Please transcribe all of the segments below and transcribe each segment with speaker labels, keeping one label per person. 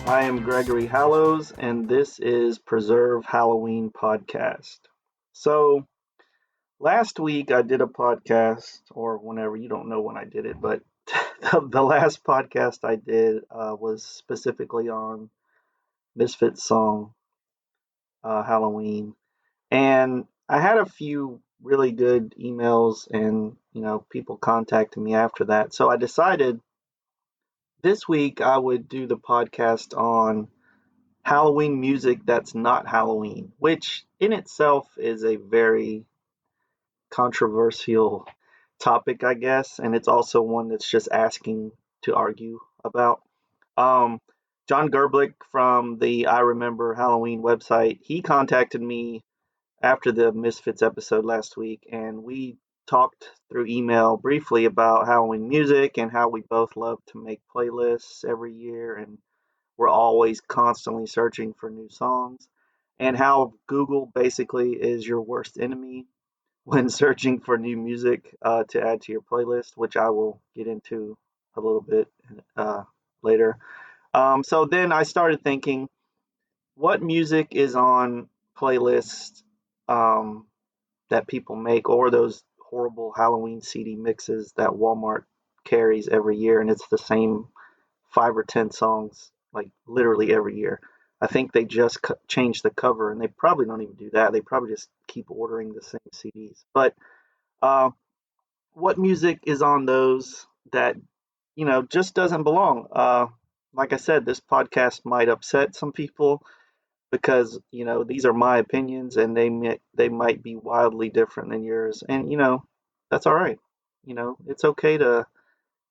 Speaker 1: I am Gregory Hallows, and this is Preserve Halloween Podcast. So, last week I did a podcast, or whenever, you don't know when I did it, but the last podcast I did was specifically on Misfits song Halloween. And I had a few really good emails and, people contacting me after that. So I decided this week I would do the podcast on Halloween music that's not Halloween, which in itself is a very controversial topic, I guess, and it's also one that's just asking to argue about. Um, John Gerblick from the I Remember Halloween website, he contacted me after the Misfits episode last week, and we talked through email briefly about Halloween music and how we both love to make playlists every year and we're always constantly searching for new songs, and how Google basically is your worst enemy when searching for new music to add to your playlist, which I will get into a little bit later. So then I started thinking, what music is on playlists um, that people make, or those horrible Halloween CD mixes that Walmart carries every year, and it's the same 5 or 10 songs, like literally every year. I think they just changed the cover, and they probably don't even do that. They probably just keep ordering the same CDs. But uh, what music is on those that just doesn't belong? Like I said, this podcast might upset some people because these are my opinions, and they might be wildly different than yours, and that's all right. It's okay to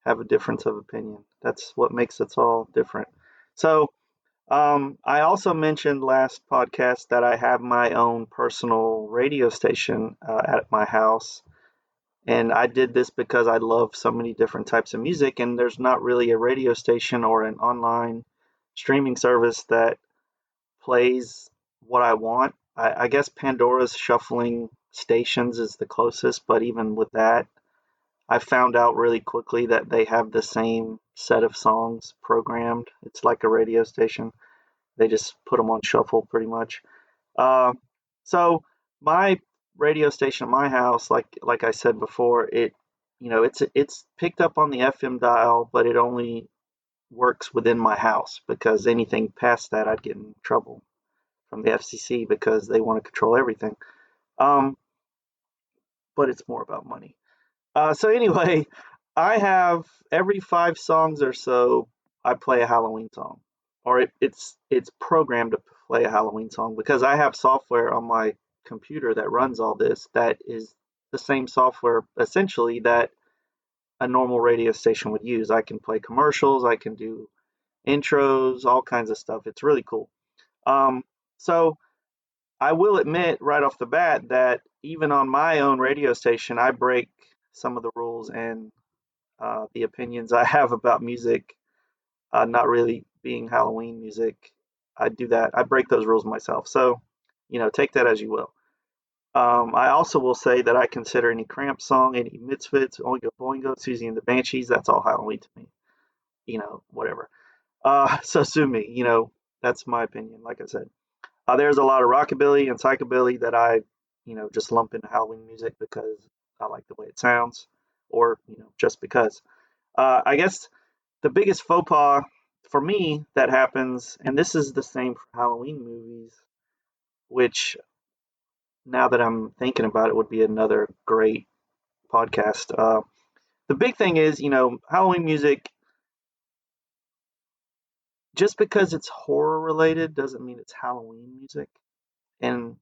Speaker 1: have a difference of opinion. That's what makes us all different. So, I also mentioned last podcast that I have my own personal radio station at my house. And I did this because I love so many different types of music, and there's not really a radio station or an online streaming service that plays what I want. I guess Pandora's shuffling stations is the closest, but even with that, I found out really quickly that they have the same set of songs programmed. It's like a radio station. They just put them on shuffle pretty much. Uh, so my radio station at my house, like I said before, it's picked up on the FM dial, but it only works within my house because anything past that, I'd get in trouble from the FCC because they want to control everything. Um, but it's more about money. So anyway, I have every 5 songs or so, I play a Halloween song, or it's programmed to play a Halloween song because I have software on my computer that runs all this that is the same software essentially that a normal radio station would use. I can play commercials, I can do intros, all kinds of stuff. It's really cool. Um, so I will admit right off the bat that even on my own radio station, I break some of the rules and the opinions I have about music not really being Halloween music. I do that. I break those rules myself. So, take that as you will. I also will say that I consider any Cramp song, any Misfits, Oingo Boingo, Susie and the Banshees, that's all Halloween to me. Whatever. So sue me. That's my opinion, like I said. There's a lot of rockabilly and psychobilly that I, just lump into Halloween music because I like the way it sounds, or just because. I guess the biggest faux pas for me that happens, and this is the same for Halloween movies, which now that I'm thinking about it would be another great podcast. The big thing is, Halloween music, just because it's horror related doesn't mean it's Halloween music. And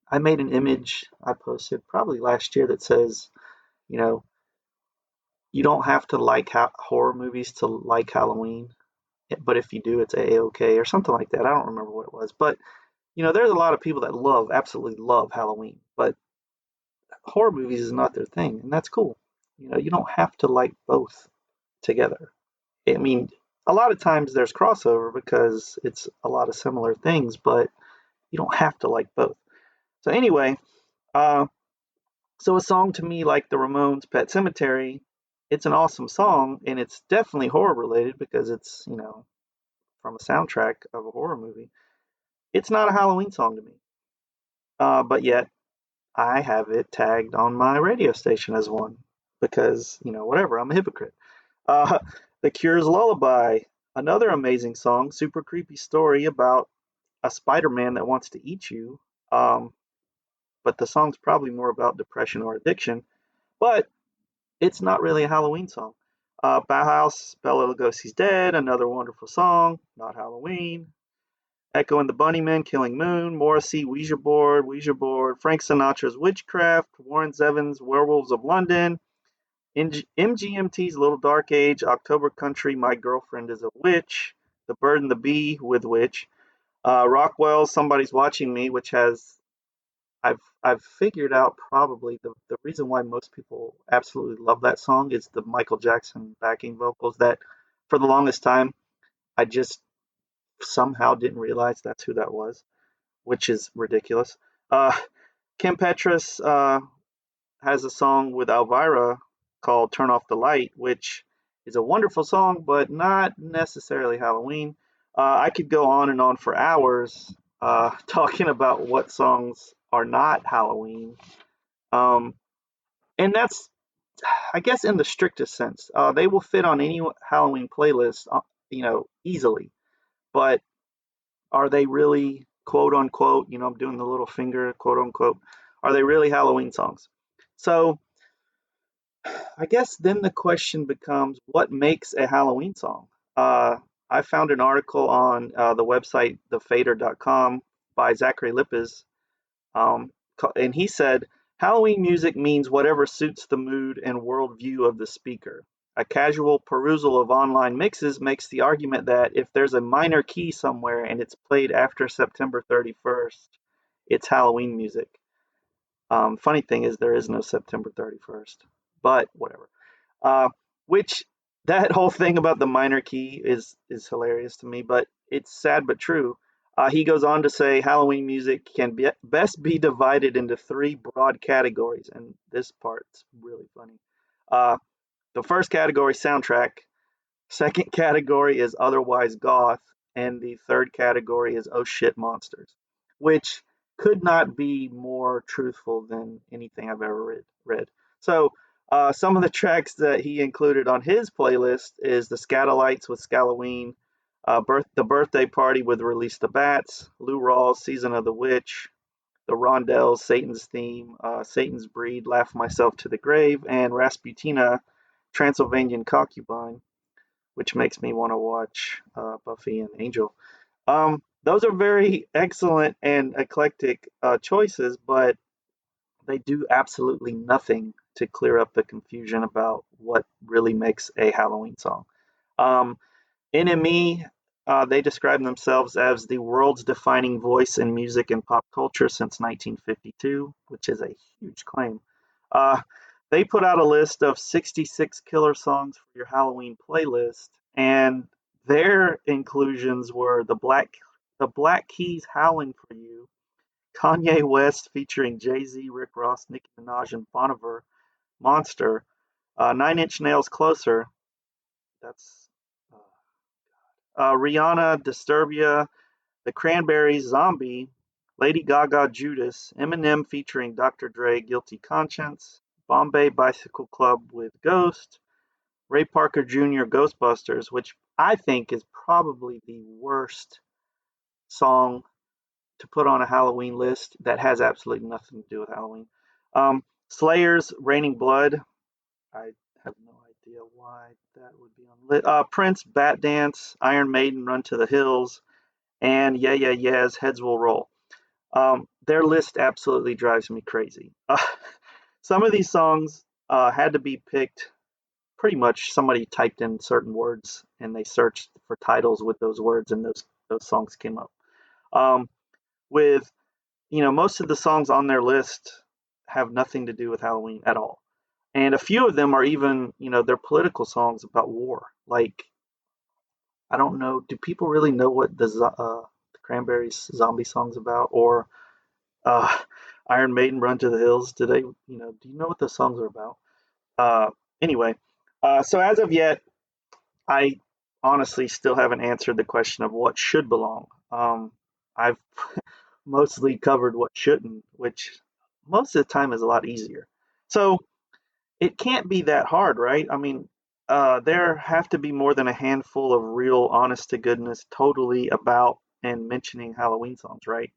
Speaker 1: I made an image I posted probably last year that says, you know, you don't have to like horror movies to like Halloween, but if you do, it's a-okay or something like that. I don't remember what it was, but there's a lot of people that absolutely love Halloween, but horror movies is not their thing, and that's cool. You don't have to like both together. I mean, a lot of times there's crossover because it's a lot of similar things, but you don't have to like both. So anyway, uh, so a song to me like the Ramones' Pet Cemetery, it's an awesome song, and it's definitely horror related because it's, from a soundtrack of a horror movie. It's not a Halloween song to me, but yet I have it tagged on my radio station as one because, whatever, I'm a hypocrite. Uh, the Cure's Lullaby, another amazing song, super creepy story about a Spider-Man that wants to eat you. Um, but the song's probably more about depression or addiction. But it's not really a Halloween song. Bauhaus, Bela Lugosi's Dead, another wonderful song, not Halloween. Echo and the Bunnymen, Killing Moon, Morrissey, Ouija Board, Frank Sinatra's Witchcraft, Warren Zevon's Werewolves of London, MGMT's Little Dark Age, October Country, My Girlfriend is a Witch, The Bird and the Bee with Witch, Rockwell's Somebody's Watching Me, which has I've figured out probably the reason why most people absolutely love that song is the Michael Jackson backing vocals that for the longest time I just somehow didn't realize that's who that was, which is ridiculous. Uh, Kim Petras has a song with Elvira called Turn Off the Light, which is a wonderful song, but not necessarily Halloween. I could go on and on for hours talking about what songs are not Halloween. Um, and that's, I guess, in the strictest sense. They will fit on any Halloween playlist, easily. But are they really, quote unquote, I'm doing the little finger, quote unquote, are they really Halloween songs? So I guess then the question becomes what makes a Halloween song? I found an article on the website thefader.com by Zachary Lippes, um, and he said Halloween music means whatever suits the mood and worldview of the speaker. A casual perusal of online mixes makes the argument that if there's a minor key somewhere and it's played after September 31st, it's Halloween music. Funny thing is, there is no September 31st, but whatever. Uh, which that whole thing about the minor key is hilarious to me, but it's sad but true. He goes on to say Halloween music can best be divided into three broad categories, and this part's really funny. Uh, the first category, soundtrack. Second category is otherwise goth, and the third category is oh shit monsters, which could not be more truthful than anything I've ever read. So some of the tracks that he included on his playlist is the Scatolites with Scalloween, the Birthday Party with Release the Bats, Lou Rawls' Season of the Witch, the Rondells, Satan's Theme, Satan's Breed, Laugh Myself to the Grave, and Rasputina, Transylvanian Concubine, which makes me want to watch Buffy and Angel. Those are very excellent and eclectic choices, but they do absolutely nothing to clear up the confusion about what really makes a Halloween song. Um, NME, they describe themselves as the world's defining voice in music and pop culture since 1952, which is a huge claim. Uh, they put out a list of 66 killer songs for your Halloween playlist, and their inclusions were the Black Keys "Howling for You," Kanye West featuring Jay-Z, Rick Ross, Nicki Minaj, and Bon Iver, "Monster," Nine Inch Nails' "Closer." That's Rihanna, Disturbia, The Cranberries, "Zombie," Lady Gaga, "Judas," Eminem featuring Dr. Dre, "Guilty Conscience," Bombay Bicycle Club with "Ghost," Ray Parker Jr., "Ghostbusters," which I think is probably the worst song to put on a Halloween list that has absolutely nothing to do with Halloween. Slayer's "Raining Blood." I have no idea why that would be on the list. Prince, "Bat Dance," Iron Maiden, "Run to the Hills," and Yeah Yeah Yeah's "Heads Will Roll." Their list absolutely drives me crazy. Some of these songs had to be picked. Pretty much, somebody typed in certain words and they searched for titles with those words, and those songs came up. Um, with most of the songs on their list have nothing to do with Halloween at all, and a few of them are even they're political songs about war. Like, I don't know, do people really know what the Cranberries "Zombie" song's about, or uh, Iron Maiden "Run to the Hills"? Do they, do you know what the songs are about? Uh, anyway, so as of yet, I honestly still haven't answered the question of what should belong. I've mostly covered what shouldn't, which most of the time is a lot easier. So it can't be that hard, right? I mean, there have to be more than a handful of real, honest to goodness, totally about and mentioning Halloween songs, right?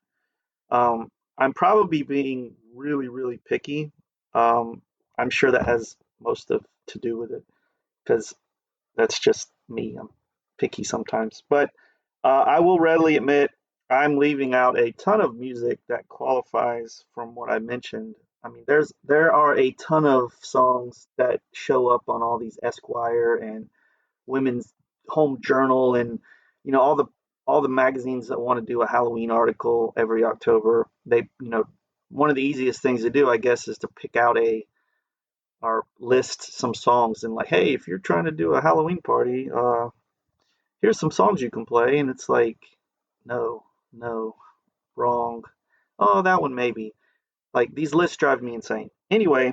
Speaker 1: I'm probably being really, really picky. Um, I'm sure that has most of to do with it because that's just me. I'm picky sometimes, but I will readily admit I'm leaving out a ton of music that qualifies from what I mentioned. I mean, there are a ton of songs that show up on all these Esquire and Women's Home Journal and all the magazines that want to do a Halloween article every October. They one of the easiest things to do, I guess, is to pick out a or list some songs and like, hey, if you're trying to do a Halloween party, here's some songs you can play, and it's like, no, no, wrong. Oh, that one maybe. Like these lists drive me insane. Anyway,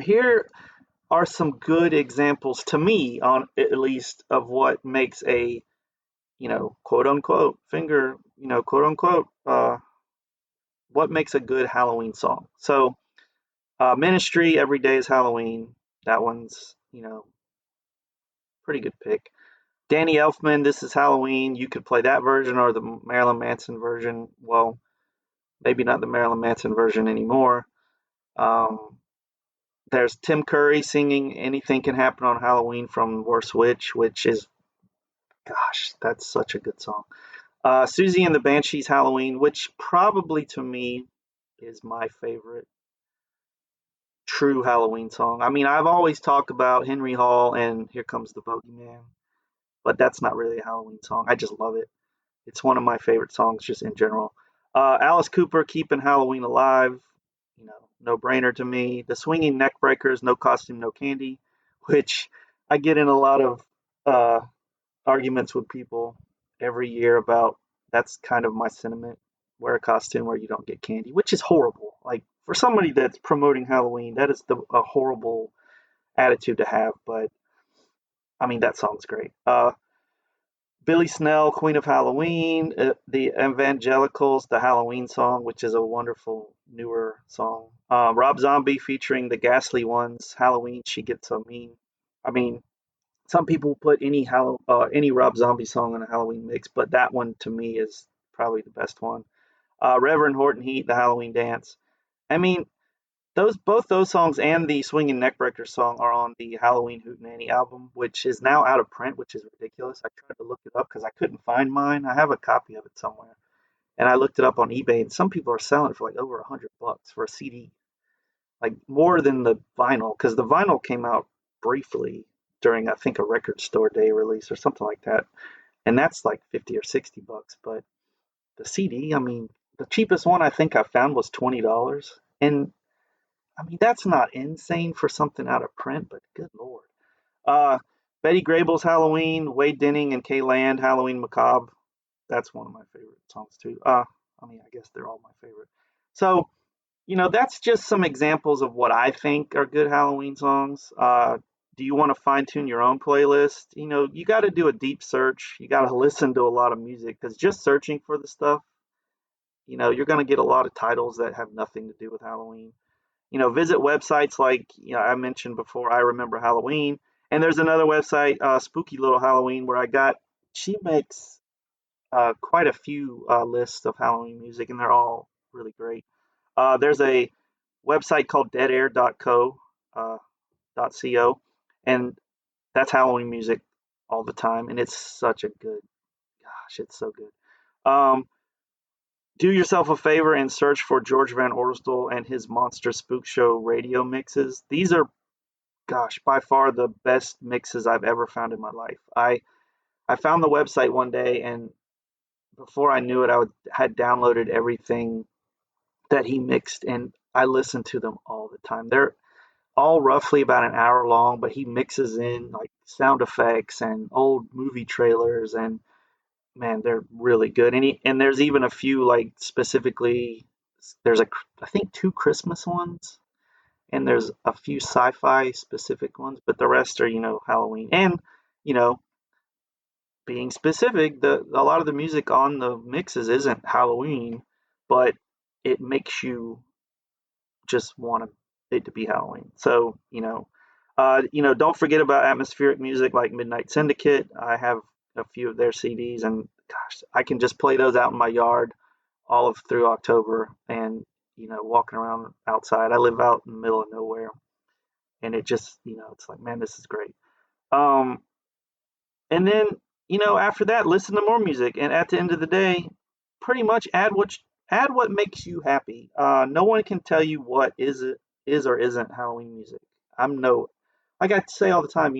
Speaker 1: here are some good examples to me, on at least, of what makes a quote unquote finger, quote unquote, what makes a good Halloween song. So, Ministry, Every Day is Halloween. That one's pretty good pick. Danny Elfman, This Is Halloween. You could play that version or the Marilyn Manson version. Well, maybe not the Marilyn Manson version anymore. Um, there's Tim Curry singing Anything Can Happen on Halloween from Worst Witch, which is, gosh, that's such a good song. Susie and the Banshees Halloween, which probably to me is my favorite true Halloween song. I mean, I've always talked about Henry Hall and Here Comes the Bogeyman, but that's not really a Halloween song. I just love it. It's one of my favorite songs just in general. Alice Cooper, Keeping Halloween Alive, no brainer to me. The Swinging Neckbreakers, No Costume, No Candy, which I get in a lot of uh, arguments with people every year about. That's kind of my sentiment. Wear a costume or you don't get candy, which is horrible. Like for somebody that's promoting Halloween, that is a horrible attitude to have. But I mean, that song's great. Billy Snell, Queen of Halloween, the Evangelicals, the Halloween song, which is a wonderful newer song. Rob Zombie featuring the Ghastly Ones, Halloween, She Gets So Mean. I mean, some people put any Rob Zombie song on a Halloween mix, but that one to me is probably the best one. Reverend Horton Heat, the Halloween Dance. I mean, both those songs and the Swingin' Neckbreaker song are on the Halloween Hootenanny album, which is now out of print, which is ridiculous. I tried to look it up because I couldn't find mine. I have a copy of it somewhere, and I looked it up on eBay, and some people are selling it for like over $100 for a CD, like more than the vinyl, because the vinyl came out briefly during I think a record store day release or something like that, and that's like 50 or $60. But the CD, I mean, the cheapest one I think I found was $20, and I mean, that's not insane for something out of print, but good lord. Uh, Betty Grable's Halloween, Wade Denning and Kay Lande, Halloween Macabre. That's one of my favorite songs too. I mean, I guess they're all my favorite. So, that's just some examples of what I think are good Halloween songs. Do you want to fine tune your own playlist? You got to do a deep search. You got to listen to a lot of music because just searching for the stuff, you're going to get a lot of titles that have nothing to do with Halloween. Visit websites like I mentioned before. I Remember Halloween, and there's another website, Spooky Little Halloween, where she makes quite a few lists of Halloween music, and they're all really great. There's a website called deadair.co, .co, and that's Halloween music all the time, and it's such a good, gosh, it's so good. Do yourself a favor and search for George Van Orsdel and his Monster Spook Show radio mixes. These are, gosh, by far the best mixes I've ever found in my life. I found the website one day, and before I knew it, had downloaded everything that he mixed, and I listened to them all the time. They're all roughly about an hour long, but he mixes in like sound effects and old movie trailers, and man, they're really good. And there's even a few like specifically. There's I think two Christmas ones, and there's a few sci-fi specific ones, but the rest are Halloween. And you know being specific, a lot of the music on the mixes isn't Halloween, but it makes you just want it to be Halloween. So, don't forget about atmospheric music like Midnight Syndicate. I have a few of their CDs, and gosh, I can just play those out in my yard all of through October, and walking around outside. I live out in the middle of nowhere, and it just, it's like, man, this is great. Um, and then, after that, listen to more music, and at the end of the day, pretty much add what makes you happy. No one can tell you what is or isn't Halloween music. I'm no, like I say all the time,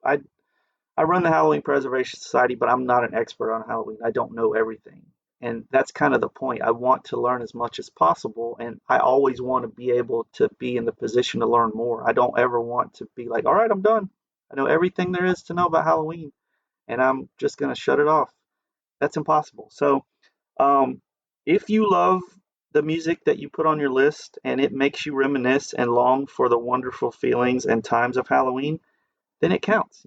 Speaker 1: I run the Halloween Preservation Society, but I'm not an expert on Halloween. I don't know everything. And that's kind of the point. I want to learn as much as possible, and I always want to be able to be in the position to learn more. I don't ever want to be like, all right, I'm done. I know everything there is to know about Halloween, and I'm just going to shut it off. That's impossible. So, um, if you love the music that you put on your list and it makes you reminisce and long for the wonderful feelings and times of Halloween, then it counts.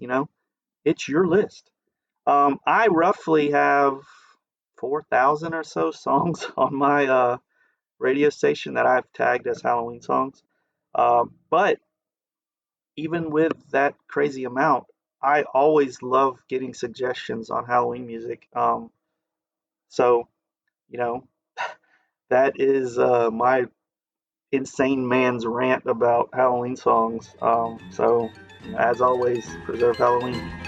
Speaker 1: It's your list. I roughly have 4,000 or so songs on my radio station that I've tagged as Halloween songs. But even with that crazy amount, I always love getting suggestions on Halloween music. So, you know, that is my insane man's rant about Halloween songs. So, as always, preserve Halloween.